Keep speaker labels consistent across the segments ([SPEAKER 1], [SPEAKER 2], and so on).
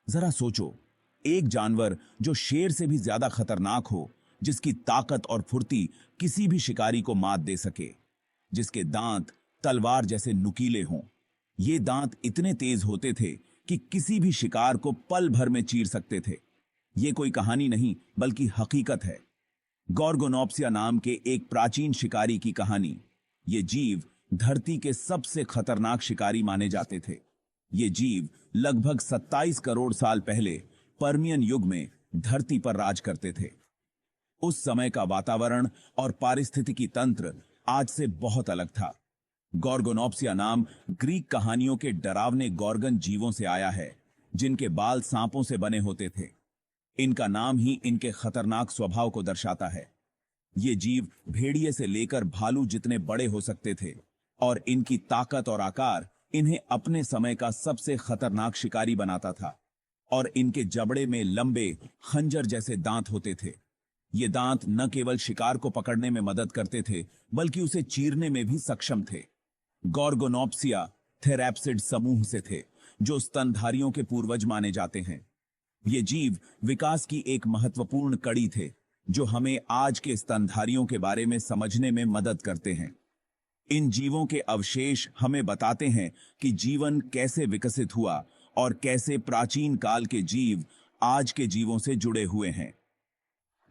[SPEAKER 1] जरा सोचो, एक जानवर जो शेर से भी ज्यादा खतरनाक हो, जिसकी ताकत और फुर्ती किसी भी शिकारी को मात दे सके, जिसके दांत तलवार जैसे नुकीले हों। ये दांत इतने तेज होते थे कि किसी भी शिकार को पल भर में चीर सकते थे। ये कोई कहानी नहीं बल्कि हकीकत है। गॉर्गोनॉप्सिया नाम के एक प्राचीन शिकारी की कहानी। ये जीव धरती के सबसे खतरनाक शिकारी माने जाते थे। ये जीव लगभग 27 करोड़ साल पहले पर्मियन युग में धरती पर राज करते थे। उस समय का वातावरण और पारिस्थितिकी तंत्र आज से बहुत अलग था। गॉर्गोनॉप्सिया नाम ग्रीक कहानियों के डरावने गॉर्गन जीवों से आया है, जिनके बाल सांपों से बने होते थे। इनका नाम ही इनके खतरनाक स्वभाव को दर्शाता है। ये जीव भेड़िए से लेकर भालू जितने बड़े हो सकते थे, और इनकी ताकत और आकार इन्हें अपने समय का सबसे खतरनाक शिकारी बनाता था। और इनके जबड़े में लंबे खंजर जैसे दांत होते थे। ये दांत न केवल शिकार को पकड़ने में मदद करते थे, बल्कि उसे चीरने में भी सक्षम थे। गॉर्गोनॉप्सिया थेरैप्सिड समूह से थे, जो स्तनधारियों के पूर्वज माने जाते हैं। ये जीव विकास की एक महत्वपूर्ण कड़ी थे, जो हमें आज के स्तनधारियों के बारे में समझने में मदद करते हैं। इन जीवों के अवशेष हमें बताते हैं कि जीवन कैसे विकसित हुआ और कैसे प्राचीन काल के जीव आज के जीवों से जुड़े हुए हैं।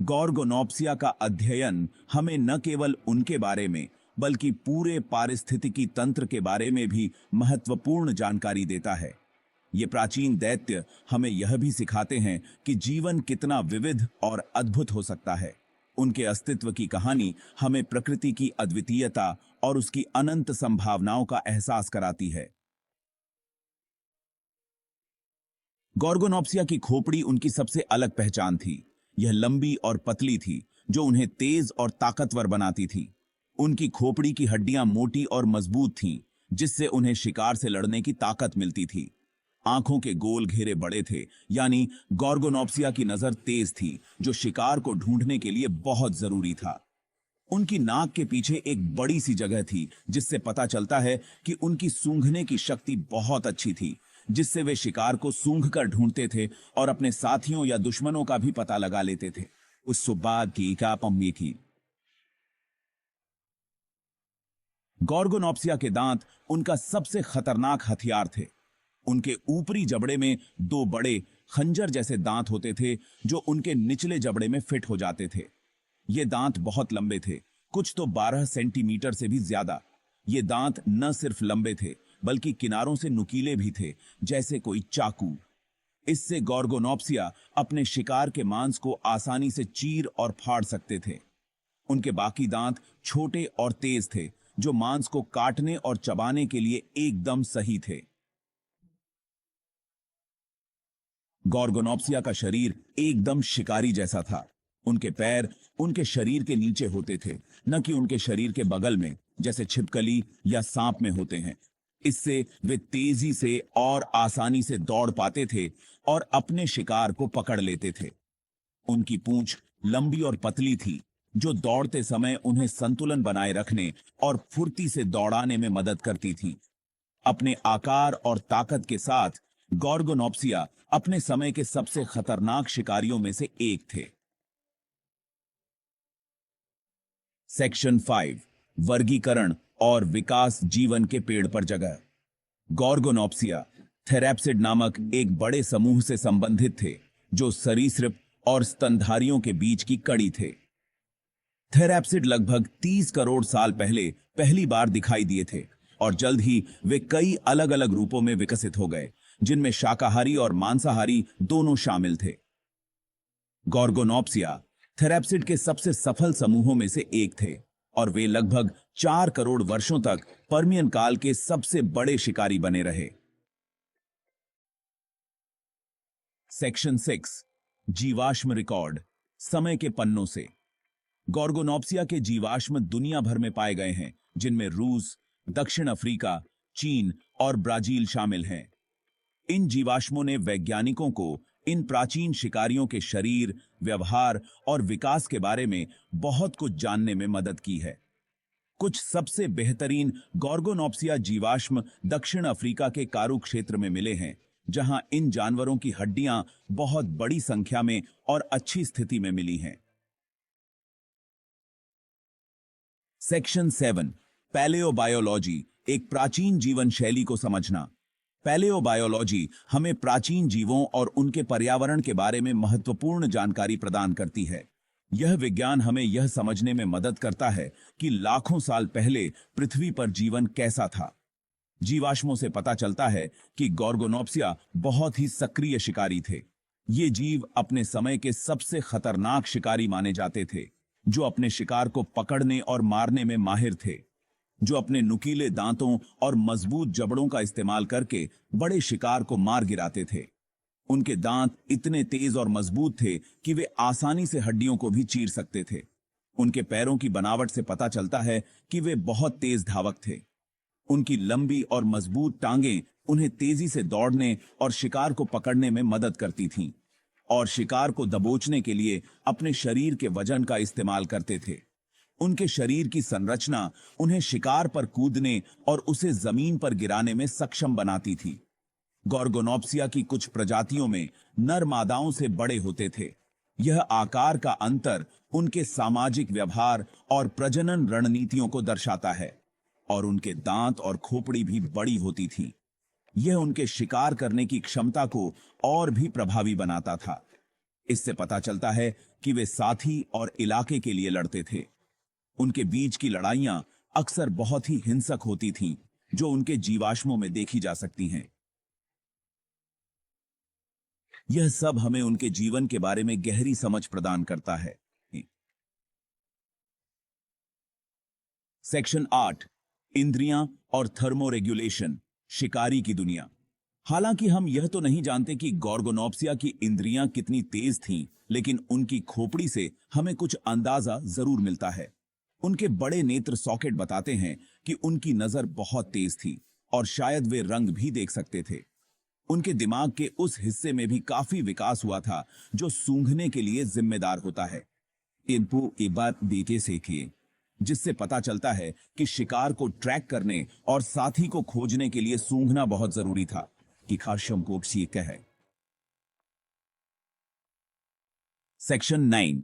[SPEAKER 1] गॉर्गोनॉप्सिया का अध्ययन हमें न केवल उनके बारे में बल्कि पूरे पारिस्थितिकी तंत्र के बारे में भी महत्वपूर्ण जानकारी देता है। ये प्राचीन दैत्य हमें यह भी सिखाते हैं कि जीवन कितना विविध और अद्भुत हो सकता है। उनके अस्तित्व की कहानी हमें प्रकृति की अद्वितीयता और उसकी अनंत संभावनाओं का एहसास कराती है। गॉर्गोनॉप्सिया की खोपड़ी उनकी सबसे अलग पहचान थी। यह लंबी और पतली थी, जो उन्हें तेज और ताकतवर बनाती थी। उनकी खोपड़ी की हड्डियां मोटी और मजबूत थीं, जिससे उन्हें शिकार से लड़ने की ताकत मिलती थी। आंखों के गोल घेरे बड़े थे, यानी गॉर्गोनॉप्सिया की नजर तेज थी, जो शिकार को ढूंढने के लिए बहुत जरूरी था। उनकी नाक के पीछे एक बड़ी सी जगह थी, जिससे पता चलता है कि उनकी सूंघने की शक्ति बहुत अच्छी थी, जिससे वे शिकार को सूंघ कर ढूंढते थे और अपने साथियों या दुश्मनों का भी पता लगा लेते थे। उस सुबाग की का पम्मी थी। गॉर्गोनॉप्सिया के दांत उनका सबसे खतरनाक हथियार थे। उनके ऊपरी जबड़े में दो बड़े खंजर जैसे दांत होते थे, जो उनके निचले जबड़े में फिट हो जाते थे। ये दांत बहुत लंबे थे, कुछ तो 12 सेंटीमीटर से भी ज्यादा। ये दांत न सिर्फ लंबे थे, बल्कि किनारों से नुकीले भी थे, जैसे कोई चाकू। इससे गॉर्गोनॉप्सिया अपने शिकार के मांस को आसानी से चीर और फाड़ सकते थे। उनके बाकी दांत छोटे और तेज थे, जो मांस को काटने और चबाने के लिए एकदम सही थे। गॉर्गोनॉप्सिया का शरीर एकदम शिकारी जैसा था। उनके पैर उनके शरीर के नीचे होते थे, न कि उनके शरीर के बगल में, जैसे छिपकली या सांप में होते हैं। इससे वे तेजी से और आसानी से दौड़ पाते थे और अपने शिकार को पकड़ लेते थे। उनकी पूंछ लंबी और पतली थी, जो दौड़ते समय उन्हें संतुलन बनाए रखने और फुर्ती से दौड़ाने में मदद करती थी। अपने आकार और ताकत के साथ गॉर्गोनॉप्सिया अपने समय के सबसे खतरनाक शिकारियों में से एक थे। सेक्शन 5, वर्गीकरण और विकास जीवन के पेड़ पर जगह। गॉर्गोनॉप्सिया थेरैप्सिड नामक एक बड़े समूह से संबंधित थे, जो सरीसृप और स्तनधारियों के बीच की कड़ी थे। थेरैप्सिड लगभग 30 करोड़ साल पहले पहली बार दिखाई दिए थे, और जल्द ही वे कई अलग अलग रूपों में विकसित हो गए, जिनमें शाकाहारी और मांसाहारी दोनों शामिल थे। गॉर्गोनॉप्सिया थेरैप्सिड के सबसे सफल समूहों में से एक थे, और वे लगभग 4 करोड़ वर्षों तक पर्मियन काल के सबसे बड़े शिकारी बने रहे। सेक्शन 6, जीवाश्म रिकॉर्ड, समय के पन्नों से। गॉर्गोनॉप्सिया के जीवाश्म दुनिया भर में पाए गए हैं, जिनमें रूस, दक्षिण अफ्रीका, चीन और ब्राजील शामिल हैं। इन जीवाश्मों ने वैज्ञानिकों को इन प्राचीन शिकारियों के शरीर, व्यवहार और विकास के बारे में बहुत कुछ जानने में मदद की है। कुछ सबसे बेहतरीन गॉर्गोनॉप्सिया जीवाश्म दक्षिण अफ्रीका के कारू क्षेत्र में मिले हैं, जहां इन जानवरों की हड्डियां बहुत बड़ी संख्या में और अच्छी स्थिति में मिली हैं। सेक्शन 7, पैलेओबायोलॉजी, एक प्राचीन जीवन शैली को समझना। पैलेओबायोलॉजी हमें प्राचीन जीवों और उनके पर्यावरण के बारे में महत्वपूर्ण जानकारी प्रदान करती है। यह विज्ञान हमें यह समझने में मदद करता है कि लाखों साल पहले पृथ्वी पर जीवन कैसा था। जीवाश्मों से पता चलता है कि गॉर्गोनॉप्सिया बहुत ही सक्रिय शिकारी थे। ये जीव अपने समय के सबसे खतरनाक शिकारी माने जाते थे, जो अपने शिकार को पकड़ने और मारने में माहिर थे, जो अपने नुकीले दांतों और मजबूत जबड़ों का इस्तेमाल करके बड़े शिकार को मार गिराते थे। उनके दांत इतने तेज और मजबूत थे कि वे आसानी से हड्डियों को भी चीर सकते थे। उनके पैरों की बनावट से पता चलता है कि वे बहुत तेज धावक थे। उनकी लंबी और मजबूत टांगें उन्हें तेजी से दौड़ने और शिकार को पकड़ने में मदद करती थीं, और शिकार को दबोचने के लिए अपने शरीर के वजन का इस्तेमाल करते थे। उनके शरीर की संरचना उन्हें शिकार पर कूदने और उसे जमीन पर गिराने में सक्षम बनाती थी। गॉर्गोनॉप्सिया की कुछ प्रजातियों में नर मादाओं से बड़े होते थे। यह आकार का अंतर उनके सामाजिक व्यवहार और प्रजनन रणनीतियों को दर्शाता है, और उनके दांत और खोपड़ी भी बड़ी होती थी। यह उनके शिकार करने की क्षमता को और भी प्रभावी बनाता था। इससे पता चलता है कि वे साथी और इलाके के लिए लड़ते थे। उनके बीच की लड़ाइयां अक्सर बहुत ही हिंसक होती थीं, जो उनके जीवाश्मों में देखी जा सकती हैं। यह सब हमें उनके जीवन के बारे में गहरी समझ प्रदान करता है। सेक्शन 8, इंद्रियां और थर्मोरेगुलेशन, शिकारी की दुनिया। हालांकि हम यह तो नहीं जानते कि गॉर्गोनॉप्सिया की इंद्रियां कितनी तेज थीं, लेकिन उनकी खोपड़ी से हमें कुछ अंदाजा जरूर मिलता है। उनके बड़े नेत्र सॉकेट बताते हैं कि उनकी नजर बहुत तेज थी और शायद वे रंग भी देख सकते थे। उनके दिमाग के उस हिस्से में भी काफी विकास हुआ था जो सूंघने के लिए जिम्मेदार होता है। इनको एक बात देते सीखिए, जिससे पता चलता है कि शिकार को ट्रैक करने और साथी को खोजने के लिए सूंघना बहुत जरूरी था कि खाशम को सीख है। सेक्शन 9,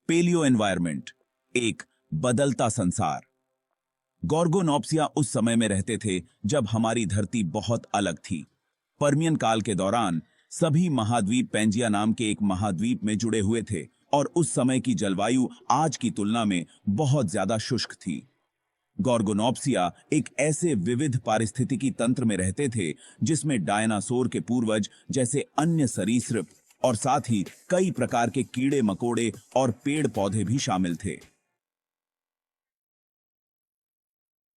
[SPEAKER 1] पेलियो एनवायरनमेंट, एक बदलता संसार। गॉर्गोनॉप्सिया उस समय में रहते थे जब हमारी धरती बहुत अलग थी। पर्मियन काल के दौरान सभी महाद्वीप पैंजिया नाम के एक महाद्वीप में जुड़े हुए थे, और उस समय की जलवायु आज की तुलना में बहुत ज्यादा शुष्क थी। गॉर्गोनॉप्सिया एक ऐसे विविध पारिस्थितिकी तंत्र में रहते थे जिसमें डायनासोर के पूर्वज जैसे अन्य सरीसृप और साथ ही कई प्रकार के कीड़े मकोड़े और पेड़ पौधे भी शामिल थे।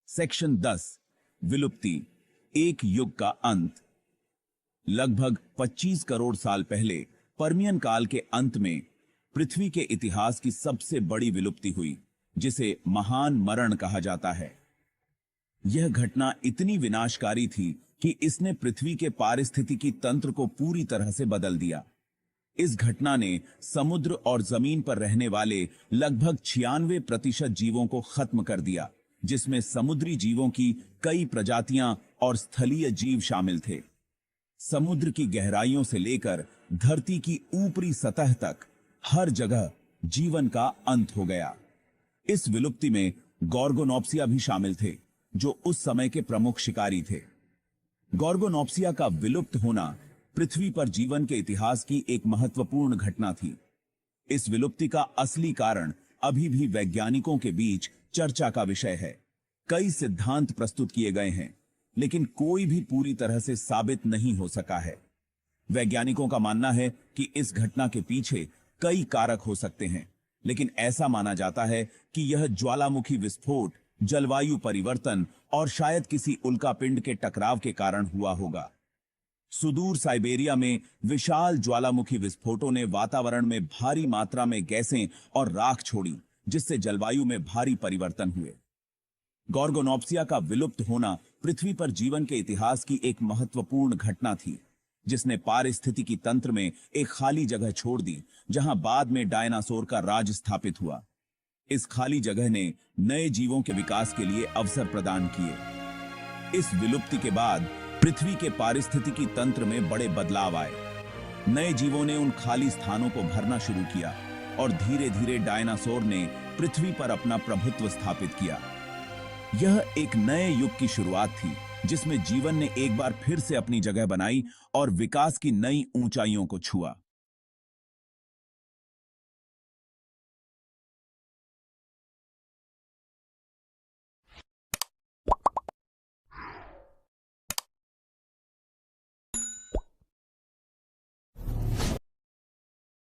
[SPEAKER 1] सेक्शन 10, विलुप्ति, एक युग का अंत। लगभग 25 करोड़ साल पहले पर्मियन काल के अंत में पृथ्वी के इतिहास की सबसे बड़ी विलुप्ति हुई, जिसे महान मरण कहा जाता है। यह घटना इतनी विनाशकारी थी कि इसने पृथ्वी के पारिस्थितिकी तंत्र को पूरी तरह से बदल दिया। इस घटना ने समुद्र और जमीन पर रहने वाले लगभग 96% जीवों को खत्म कर दिया, जिसमें समुद्री जीवों की कई प्रजातियां और स्थलीय जीव शामिल थे। समुद्र की गहराइयों से लेकर धरती की ऊपरी सतह तक हर जगह जीवन का अंत हो गया। इस विलुप्ति में गॉर्गोनॉप्सिया भी शामिल थे, जो उस समय के प्रमुख शिकारी थे। गॉर्गोनॉप्सिया का विलुप्त होना पृथ्वी पर जीवन के इतिहास की एक महत्वपूर्ण घटना थी। इस विलुप्ति का असली कारण अभी भी वैज्ञानिकों के बीच चर्चा का विषय है। कई सिद्धांत प्रस्तुत किए गए हैं, लेकिन कोई भी पूरी तरह से साबित नहीं हो सका है। वैज्ञानिकों का मानना है कि इस घटना के पीछे कई कारक हो सकते हैं, लेकिन ऐसा माना जाता है कि यह ज्वालामुखी विस्फोट, जलवायु परिवर्तन और शायद किसी उल्कापिंड के टकराव के कारण हुआ होगा। सुदूर साइबेरिया में विशाल ज्वालामुखी विस्फोटों ने वातावरण में भारी मात्रा में गैसें और राख छोड़ी, जिससे जलवायु में भारी परिवर्तन हुए। गॉर्गोनॉप्सिया का विलुप्त होना पृथ्वी पर जीवन के इतिहास की एक महत्वपूर्ण घटना थी, जिसने पारिस्थितिकी तंत्र में एक खाली जगह छोड़ दी, जहां बाद में डायनासोर का राज स्थापित हुआ। इस खाली जगह ने नए जीवों के विकास के लिए अवसर प्रदान किए। इस विलुप्ति के बाद पृथ्वी के पारिस्थितिकी तंत्र में बड़े बदलाव आए। नए जीवों ने उन खाली स्थानों को भरना शुरू किया और धीरे धीरे डायनासोर ने पृथ्वी पर अपना प्रभुत्व स्थापित किया। यह एक नए युग की शुरुआत थी जिसमें जीवन ने एक बार फिर से अपनी जगह बनाई और विकास की नई ऊंचाइयों को छुआ।